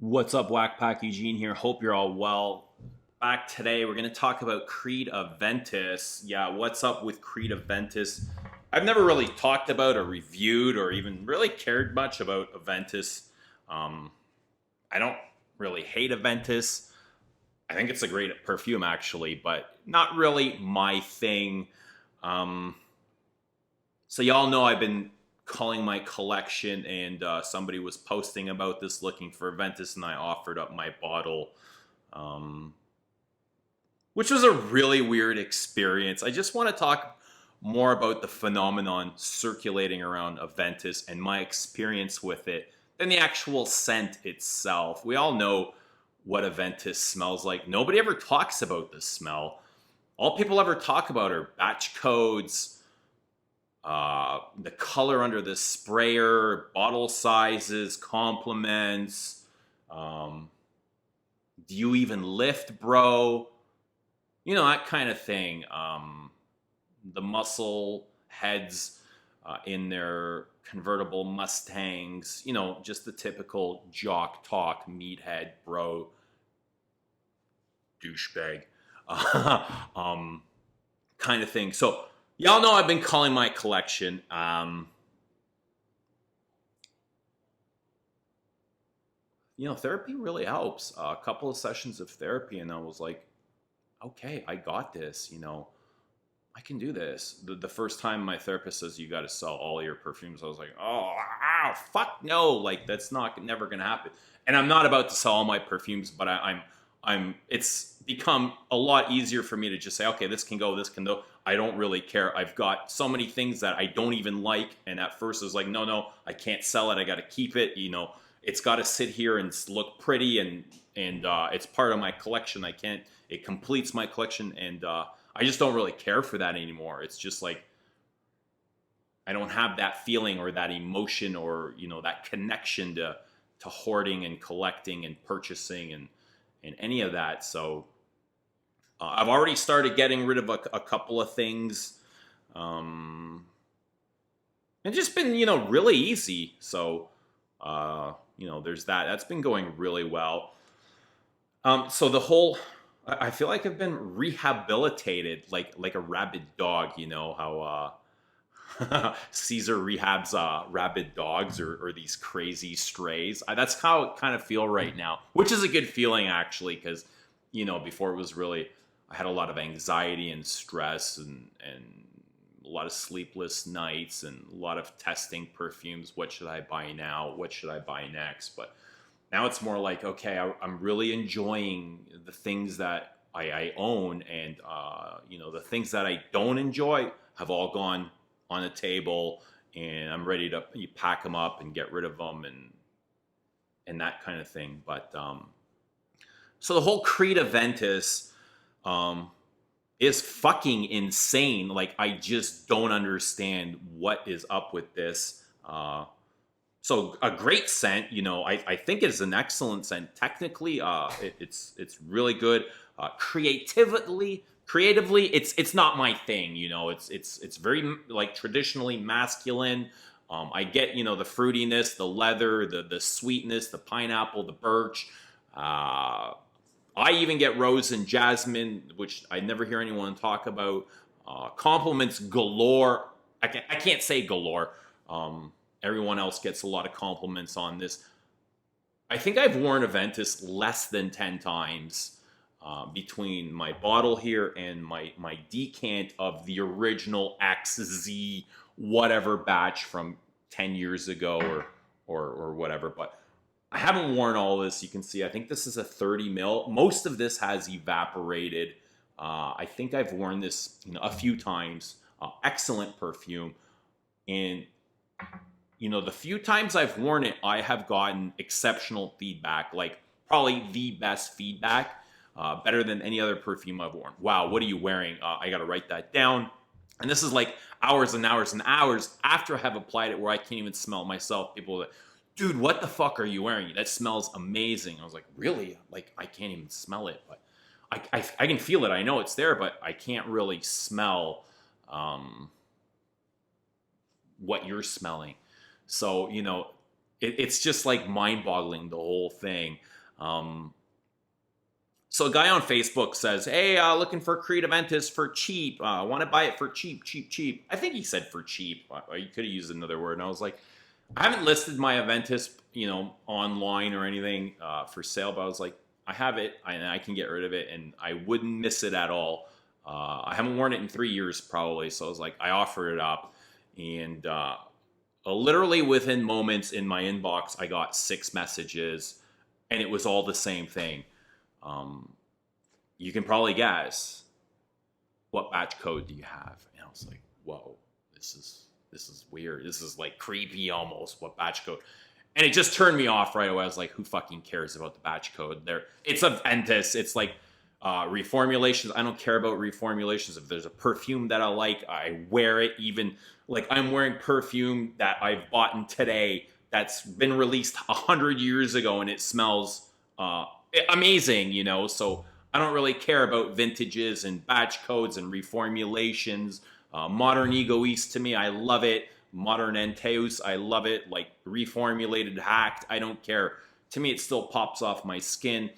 What's up, Wackpack? Eugene here. Hope you're all well. Back today, we're going to talk about Creed Aventus. Yeah, what's up with Creed Aventus? I've never really talked about or reviewed or even really cared much about Aventus. Um, I don't really hate Aventus. I think it's a great perfume, actually, but not really my thing. Um, so y'all know I've been calling my collection, and somebody was posting about this looking for Aventus, and I offered up my bottle, um, which was a really weird experience. I just want to talk more about the phenomenon circulating around Aventus and my experience with it than the actual scent itself. We all know what Aventus smells like. Nobody ever talks about the smell. All people ever talk about are batch codes, the color under the sprayer, bottle sizes, compliments. Do you even lift, bro? You know, that kind of thing. The muscle heads in their convertible Mustangs. You know, just the typical jock talk, meathead, bro, douchebag kind of thing. So, y'all know I've been calling my collection. Therapy really helps. A couple of sessions of therapy, and I was like, okay, I got this. I can do this. The first time my therapist says you got to sell all your perfumes, I was like, oh, fuck no! Like that's never gonna happen. And I'm not about to sell all my perfumes, but I'm. It's become a lot easier for me to just say, okay, this can go, this can go. I don't really care. I've got so many things that I don't even like, and at first it was like, no, I can't sell it. I got to keep it. It's got to sit here and look pretty, and it's part of my collection. I can't. It completes my collection, and I just don't really care for that anymore. It's just like I don't have that feeling or that emotion or that connection to hoarding and collecting and purchasing and any of that. So I've already started getting rid of a couple of things. It's just been really easy. So there's that. That's been going really well. So the whole, I feel like I've been rehabilitated like a rabid dog. You know how Caesar rehabs rabid dogs or these crazy strays. That's how it kind of feel right now, which is a good feeling actually, because before it was really, I had a lot of anxiety and stress and a lot of sleepless nights and a lot of testing perfumes. What should I buy now? What should I buy next? But now it's more like, okay, I'm really enjoying the things that I own, and the things that I don't enjoy have all gone on the table, and I'm ready to pack them up and get rid of them and that kind of thing. But so the whole Creed Aventus is fucking insane. Like, I just don't understand what is up with this. So a great scent, I think it is an excellent scent. Technically, it's really good. Creatively, it's not my thing. It's very like traditionally masculine. I get the fruitiness, the leather, the sweetness, the pineapple, the birch. I even get rose and jasmine, which I never hear anyone talk about. Compliments galore. I can't say galore. Everyone else gets a lot of compliments on this. I think I've worn Aventus less than 10 times between my bottle here and my decant of the original XZ whatever batch from 10 years ago or whatever. But I haven't worn all this. You can see, I think this is a 30 mil. Most of this has evaporated. I think I've worn this a few times. Excellent perfume. And the few times I've worn it, I have gotten exceptional feedback, like probably the best feedback, better than any other perfume I've worn. Wow, what are you wearing? I got to write that down. And this is like hours and hours and hours after I have applied it, where I can't even smell it myself. People are like, dude, what the fuck are you wearing? That smells amazing. I was like, really? Like, I can't even smell it, but I can feel it. I know it's there, but I can't really smell what you're smelling. So, it's just like mind-boggling, the whole thing. Um, so a guy on Facebook says, "Hey, looking for Creed Aventus for cheap. Want to buy it for cheap, cheap, cheap." I think he said for cheap. You could have used another word. And I was like, I haven't listed my Aventus, online or anything for sale, but I was like, I have it, and I can get rid of it, and I wouldn't miss it at all. I haven't worn it in 3 years probably, so I was like, I offered it up, and literally within moments in my inbox, I got 6 messages, and it was all the same thing. You can probably guess, what batch code do you have? And I was like, whoa, this is weird. This is like creepy almost. What batch code? And it just turned me off right away. I was like, who fucking cares about the batch code? It's Aventus. It's like reformulations. I don't care about reformulations. If there's a perfume that I like, I wear it. Even like I'm wearing perfume that I've bought today that's been released 100 years ago, and it smells amazing, So I don't really care about vintages and batch codes and reformulations. Modern Ego East, to me, I love it. Modern Anteus, I love it. Like reformulated, hacked, I don't care. To me, it still pops off my skin.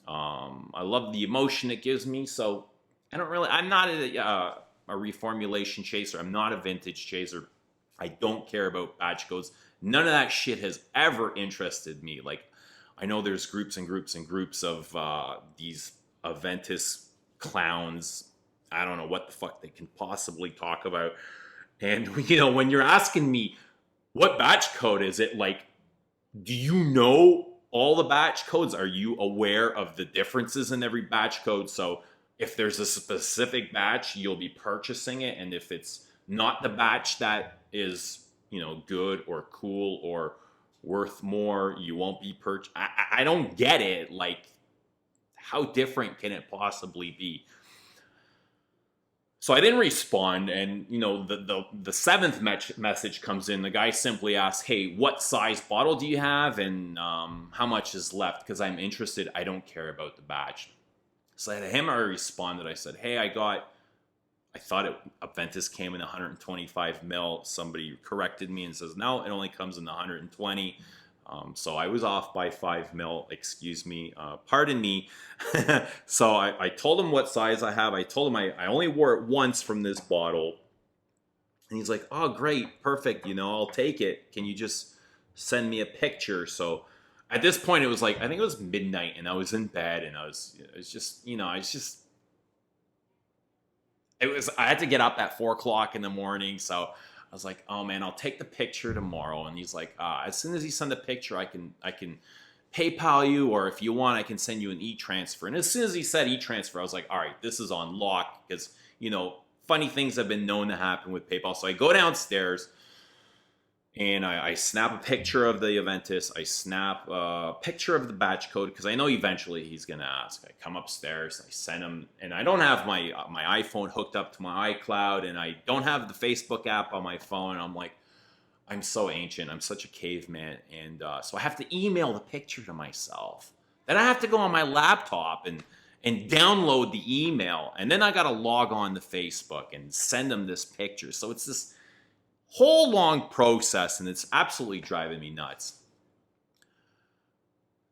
I love the emotion it gives me. So I'm not a reformulation chaser. I'm not a vintage chaser. I don't care about batch codes. None of that shit has ever interested me. Like, I know there's groups and groups and groups of these Aventus clowns. I don't know what the fuck they can possibly talk about. And, when you're asking me, what batch code is it? Like, do you know all the batch codes? Are you aware of the differences in every batch code? So if there's a specific batch, you'll be purchasing it. And if it's not the batch that is, good or cool or worth more, you won't be purchased. I don't get it. Like, how different can it possibly be? So I didn't respond, and the seventh message comes in. The guy simply asks, "Hey, what size bottle do you have, and how much is left? Because I'm interested. I don't care about the batch." So to him, I responded. I said, "Hey, I thought Aventus came in 125 mil. Somebody corrected me and says, no, it only comes in the 120. So I was off by 5 mil. Excuse me. Pardon me." So I told him what size I have. I told him I only wore it once from this bottle. And he's like, "Oh, great. Perfect. I'll take it. Can you just send me a picture?" So at this point, it was like, I think it was midnight, and I was in bed, and I had to get up at 4 o'clock in the morning. So I was like, "Oh man, I'll take the picture tomorrow." And he's like, "As soon as you send the picture, I can PayPal you, or if you want, I can send you an e-transfer." And as soon as he said e-transfer, I was like, all right, this is on lock, because, funny things have been known to happen with PayPal. So I go downstairs, and I snap a picture of the Aventus. I snap a picture of the batch code, because I know eventually he's going to ask. I come upstairs, I send him, and I don't have my iPhone hooked up to my iCloud, and I don't have the Facebook app on my phone. I'm like, I'm so ancient. I'm such a caveman. And so I have to email the picture to myself. Then I have to go on my laptop and download the email. And then I got to log on to Facebook and send them this picture. So it's this whole long process, and it's absolutely driving me nuts.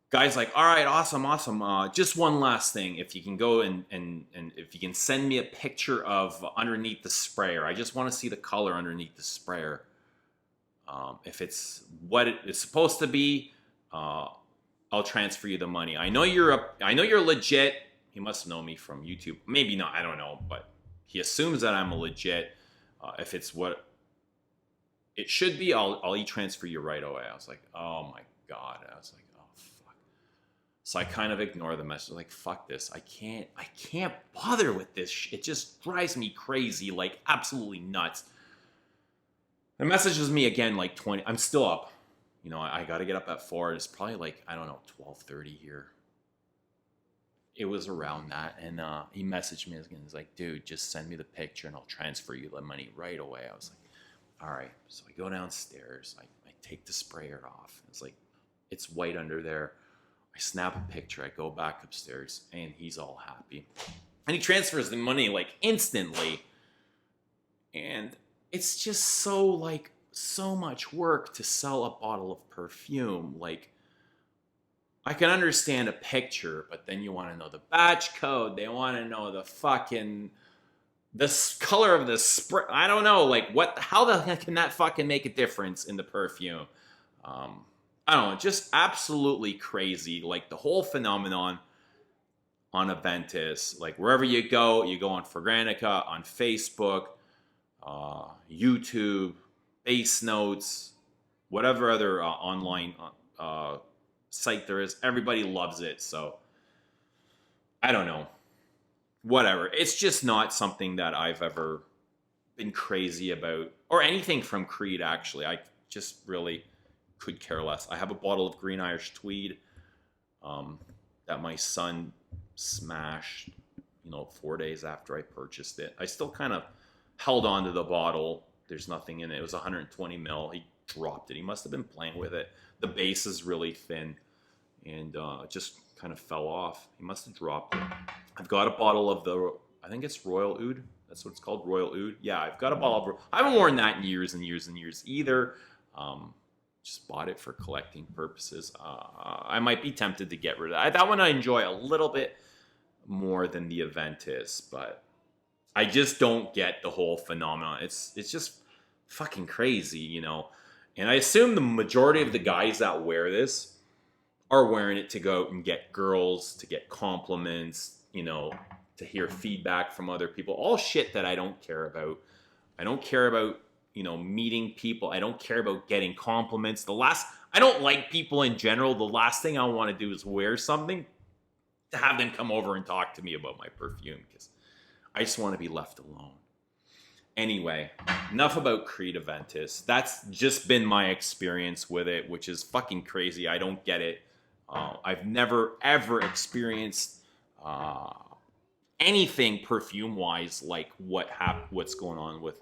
Guy's like, "All right, awesome. Just one last thing. If you can go and if you can send me a picture of underneath the sprayer. I just want to see the color underneath the sprayer. If it's what it's supposed to be, I'll transfer you the money. I know you're legit." He must know me from YouTube. Maybe not. I don't know. But he assumes that I'm a legit. If it's what it should be, I'll e-transfer you right away. I was like, oh my God. I was like, oh fuck. So I kind of ignore the message. Like, fuck this. I can't bother with this. It just drives me crazy, like absolutely nuts. It messages me again like 20. I'm still up. I got to get up at 4. It's probably like, I don't know, 12:30 here. It was around that. And he messaged me again. He's like, "Dude, just send me the picture and I'll transfer you the money right away." I was like, all right. So I go downstairs. I take the sprayer off. It's like, it's white under there. I snap a picture. I go back upstairs, and he's all happy. And he transfers the money like instantly. And it's just so like so much work to sell a bottle of perfume. Like, I can understand a picture, but then you want to know the batch code. They want to know the fucking color of the spray. I don't know, like what? How the heck can that fucking make a difference in the perfume? I don't know, just absolutely crazy. Like the whole phenomenon on Aventus, like wherever you go on Fragrantica, on Facebook, YouTube, Base Notes, whatever other online site there is. Everybody loves it. So I don't know. Whatever. It's just not something that I've ever been crazy about, or anything from Creed, actually. I just really could care less. I have a bottle of Green Irish Tweed that my son smashed, 4 days after I purchased it. I still kind of held on to the bottle. There's nothing in it. It was 120 mil. He dropped it. He must have been playing with it. The base is really thin, and it just kind of fell off. He must have dropped it. I've got a bottle of I think it's Royal Oud. That's what it's called, Royal Oud. Yeah, I've got a bottle of. I haven't worn that in years and years and years either. Just bought it for collecting purposes. I might be tempted to get rid of that. That one I enjoy a little bit more than the Aventus, but I just don't get the whole phenomenon. It's just fucking crazy, And I assume the majority of the guys that wear this are wearing it to go out and get girls, to get compliments, to hear feedback from other people. All shit that I don't care about. I don't care about, meeting people. I don't care about getting compliments. I don't like people in general. The last thing I want to do is wear something to have them come over and talk to me about my perfume, because I just want to be left alone. Anyway, enough about Creed Aventus. That's just been my experience with it, which is fucking crazy. I don't get it. I've never, ever experienced anything perfume-wise like what's going on with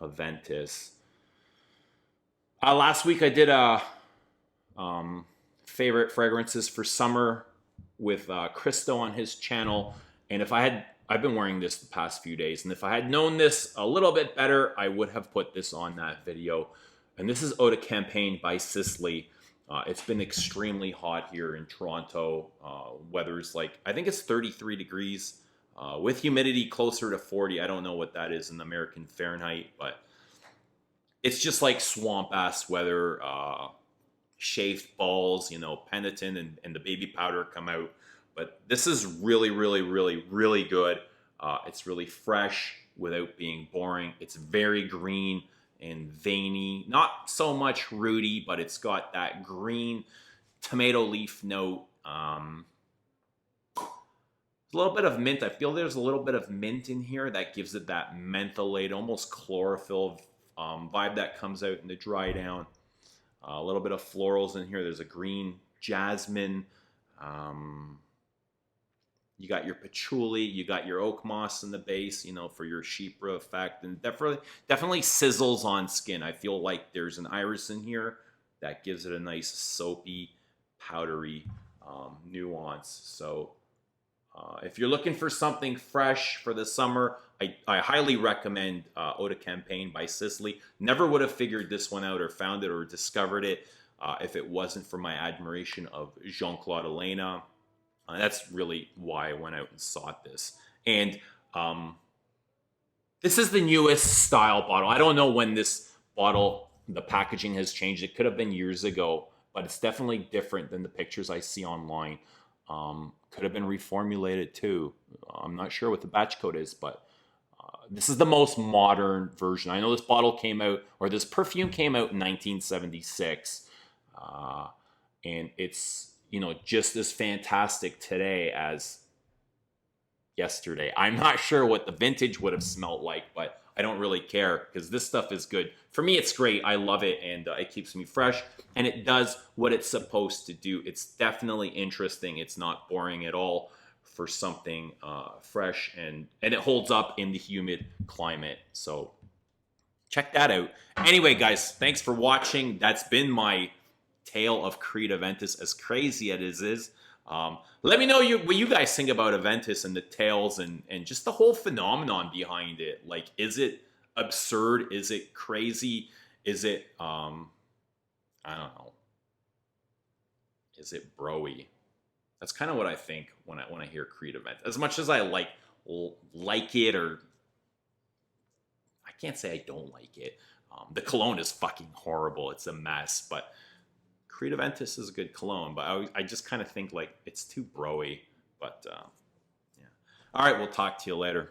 Aventus. Last week I did a favorite fragrances for summer with Christo on his channel, and I've been wearing this the past few days, and if I had known this a little bit better, I would have put this on that video. And this is Eau de Campagne by Sisley. It's been extremely hot here in Toronto. Weather's I think it's 33 degrees with humidity closer to 40. I don't know what that is in American Fahrenheit, but it's just like swamp-ass weather. Shaved balls, Penitent and the baby powder come out. But this is really, really, really, really good. It's really fresh without being boring. It's very green and veiny. Not so much rooty, but it's got that green tomato leaf note. A little bit of mint. I feel there's a little bit of mint in here that gives it that mentholate, almost chlorophyll vibe that comes out in the dry down. A little bit of florals in here. There's a green jasmine. You got your patchouli, you got your oak moss in the base, for your chypre effect, and definitely sizzles on skin. I feel like there's an iris in here that gives it a nice soapy, powdery nuance. So if you're looking for something fresh for the summer, I highly recommend Eau de Campagne by Sisley. Never would have figured this one out or found it or discovered it if it wasn't for my admiration of Jean-Claude Elena. That's really why I went out and sought this. And this is the newest style bottle. I don't know when this bottle, the packaging has changed. It could have been years ago, but it's definitely different than the pictures I see online. Could have been reformulated too. I'm not sure what the batch code is, but this is the most modern version. I know this bottle came out, or this perfume came out in 1976. And it's, just as fantastic today as yesterday. I'm not sure what the vintage would have smelled like, but I don't really care because this stuff is good. For me, it's great. I love it, and it keeps me fresh, and it does what it's supposed to do. It's definitely interesting. It's not boring at all for something fresh, and it holds up in the humid climate. So check that out. Anyway, guys, thanks for watching. That's been my tale of Creed Aventus, as crazy as it is. Let me know what you guys think about Aventus and the tales and just the whole phenomenon behind it. Like, is it absurd? Is it crazy? Is it I don't know. Is it broy? That's kind of what I think when I hear Creed event. As much as I like it, or I can't say I don't like it. The cologne is fucking horrible. It's a mess. But Creed Aventus is a good cologne. But I just kind of think like it's too broy. But yeah. All right, we'll talk to you later.